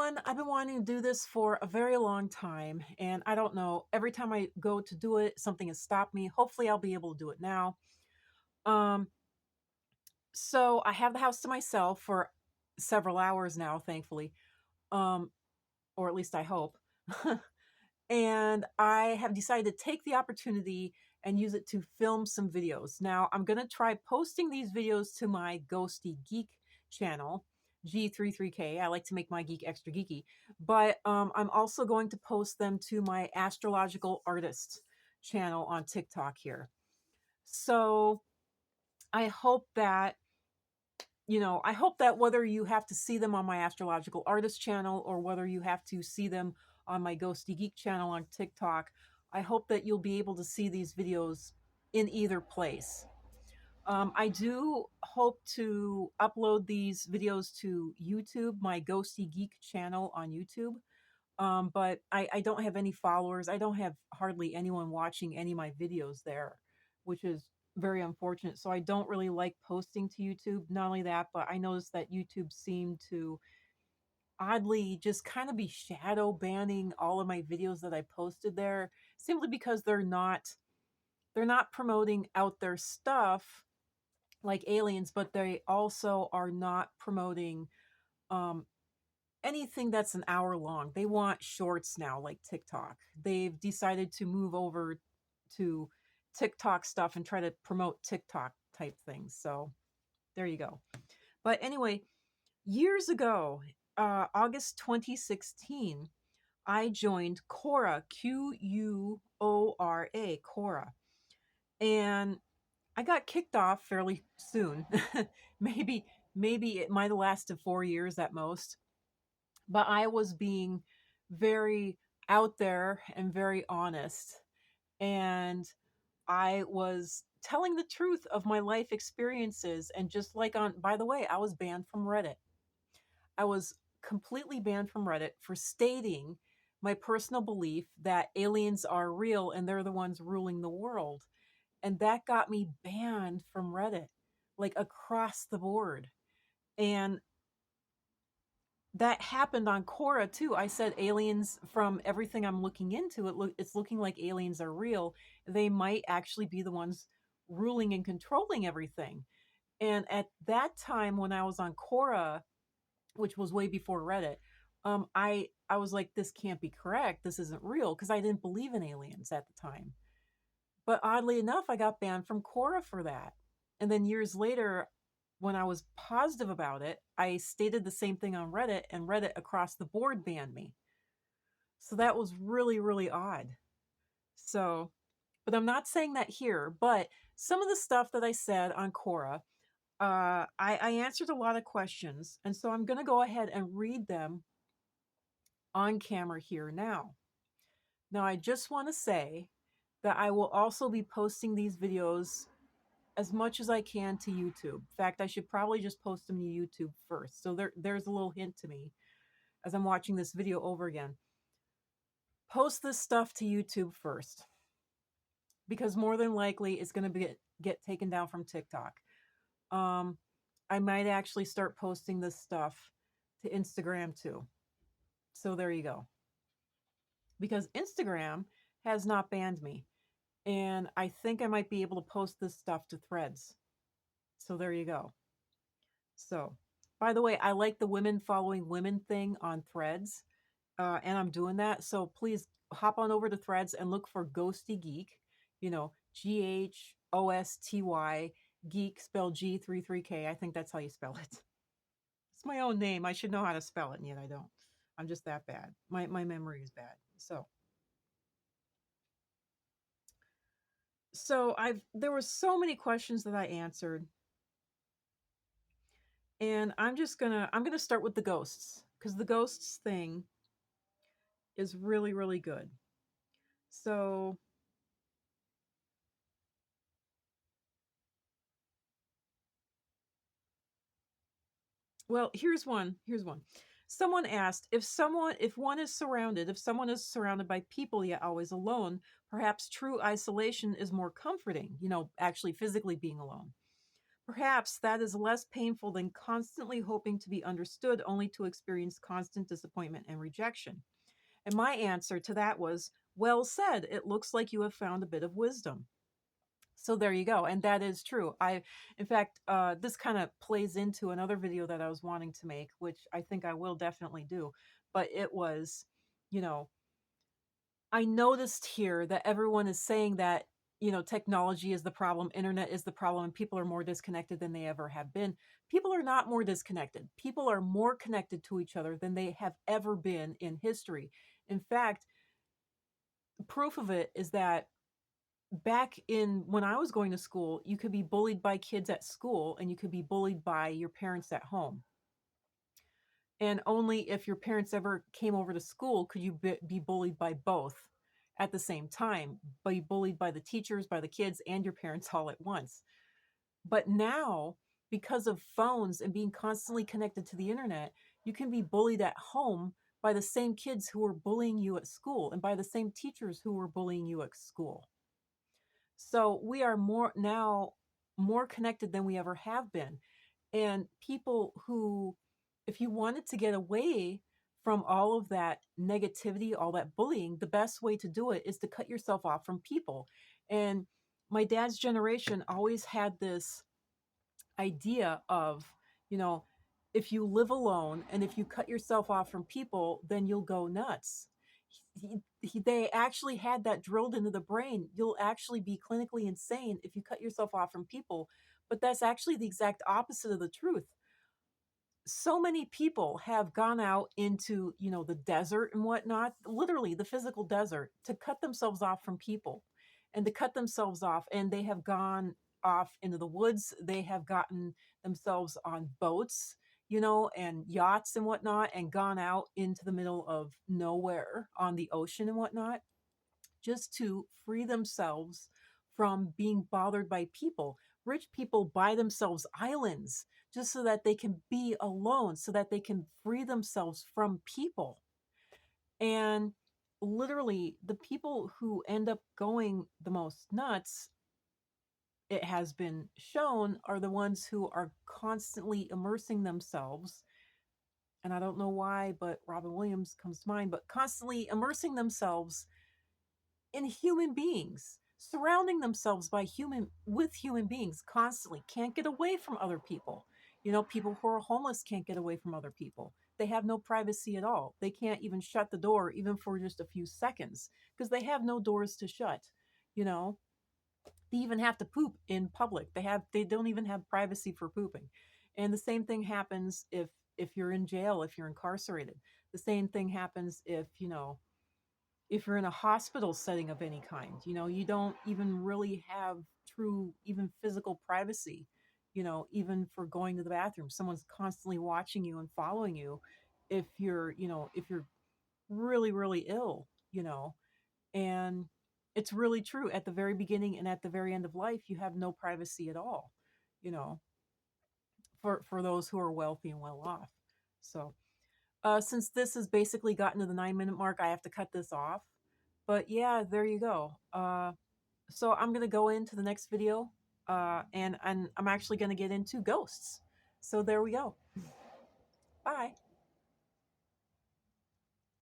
everyone. I've been wanting to do this for a very long time, and I don't know. Every time I go to do it, something has stopped me. Hopefully, I'll be able to do it now. Um, so I have the house to myself for several hours now, thankfully, um, or at least I hope. And I have decided to take the opportunity and use it to film some videos. Now, I'm going to try posting these videos to my Ghosty Geek channel, G33K. I like to make my geek extra geeky. But I'm also going to post them to my Astrological Artist channel on TikTok here. So I hope that I hope that whether you have to see them on my Astrological Artist channel or whether you have to see them on my Ghosty Geek channel on TikTok, I hope that you'll be able to see these videos in either place. I do hope to upload these videos to YouTube, my Ghosty Geek channel on YouTube. But I don't have any followers. I don't have hardly anyone watching any of my videos there, which is very unfortunate. So I don't really like posting to YouTube. Not only that, but I noticed that YouTube seemed to oddly just kind of be shadow banning all of my videos that I posted there simply because they're not promoting out their stuff like aliens, but they also are not promoting um anything that's an hour long. They want shorts now, like TikTok. They've decided to move over to TikTok stuff and try to promote TikTok type things. So there you go. But anyway, years ago, August 2016, I joined Quora, Quora, Quora. And I got kicked off fairly soon. maybe maybe it might have lasted 4 years at most, but I was being very out there and very honest. And I was telling the truth of my life experiences. And just like by the way, I was banned from Reddit. I was completely banned from Reddit for stating my personal belief that aliens are real and they're the ones ruling the world. And that got me banned from Reddit, like across the board. And that happened on Quora too. I said aliens, from everything I'm looking into, it's looking like aliens are real. They might actually be the ones ruling and controlling everything. And at that time when I was on Quora, which was way before Reddit, I was like, this can't be correct. This isn't real, because I didn't believe in aliens at the time. But oddly enough, I got banned from Quora for that. And then years later, when I was positive about it, I stated the same thing on Reddit, and Reddit across the board banned me. So that was really, really odd. So, but I'm not saying that here, but some of the stuff that I said on Quora, I answered a lot of questions. And so I'm going to go ahead and read them on camera here now. Now, I just want to say that I will also be posting these videos as much as I can to YouTube. In fact, I should probably just post them to YouTube first. So there's a little hint to me as I'm watching this video over again. Post this stuff to YouTube first, because more than likely it's going to get taken down from TikTok. I might actually start posting this stuff to Instagram too. So there you go. Because Instagram has not banned me. And I think I might be able to post this stuff to Threads. So there you go. So, by the way, I like the women following women thing on Threads, and I'm doing that. So please hop on over to Threads and look for Ghosty Geek. Ghosty Geek, spelled G33K. I think that's how you spell it. It's my own name. I should know how to spell it, and yet I don't. I'm just that bad. My memory is bad. So there were so many questions that I answered. And I'm gonna start with the ghosts, because the ghosts thing is really, really good. So well, here's one. Someone asked, if someone is surrounded by people yet always alone, perhaps true isolation is more comforting, actually physically being alone. Perhaps that is less painful than constantly hoping to be understood only to experience constant disappointment and rejection. And my answer to that was, well said. It looks like you have found a bit of wisdom. So there you go. And that is true. In fact, this kind of plays into another video that I was wanting to make, which I think I will definitely do. But it was, you know, I noticed here that everyone is saying that, technology is the problem, internet is the problem, and people are more disconnected than they ever have been. People are not more disconnected. People are more connected to each other than they have ever been in history. In fact, proof of it is that back in when I was going to school, you could be bullied by kids at school and you could be bullied by your parents at home. And only if your parents ever came over to school could you be bullied by both at the same time, be bullied by the teachers, by the kids, and your parents all at once. But now, because of phones and being constantly connected to the internet, you can be bullied at home by the same kids who were bullying you at school and by the same teachers who were bullying you at school. So we are more connected than we ever have been. And people who, if you wanted to get away from all of that negativity, all that bullying, the best way to do it is to cut yourself off from people. And my dad's generation always had this idea of, you know, if you live alone and if you cut yourself off from people, then you'll go nuts. They actually had that drilled into the brain. You'll actually be clinically insane if you cut yourself off from people. But that's actually the exact opposite of the truth. So many people have gone out into, the desert and whatnot, literally the physical desert, to cut themselves off from people and to cut themselves off. And they have gone off into the woods. They have gotten themselves on boats, and yachts and whatnot, and gone out into the middle of nowhere on the ocean and whatnot, just to free themselves from being bothered by people. Rich people buy themselves islands just so that they can be alone, so that they can free themselves from people. And literally, the people who end up going the most nuts, it has been shown, are the ones who are constantly immersing themselves. And I don't know why, but Robin Williams comes to mind, but constantly immersing themselves in human beings, surrounding themselves with human beings constantly, can't get away from other people. People who are homeless can't get away from other people. They have no privacy at all. They can't even shut the door even for just a few seconds because they have no doors to shut. You know, they even have to poop in public. They don't even have privacy for pooping. And the same thing happens if you're in jail, if you're incarcerated. The same thing happens if you're in a hospital setting of any kind. You don't even really have true, even physical privacy, even for going to the bathroom. Someone's constantly watching you and following you if you're really, really ill, and it's really true. At the very beginning and at the very end of life, you have no privacy at all, you know, for those who are wealthy and well off. So, since this has basically gotten to the 9-minute mark, I have to cut this off. But yeah, there you go. So I'm gonna go into the next video, and I'm actually gonna get into ghosts. So there we go. Bye.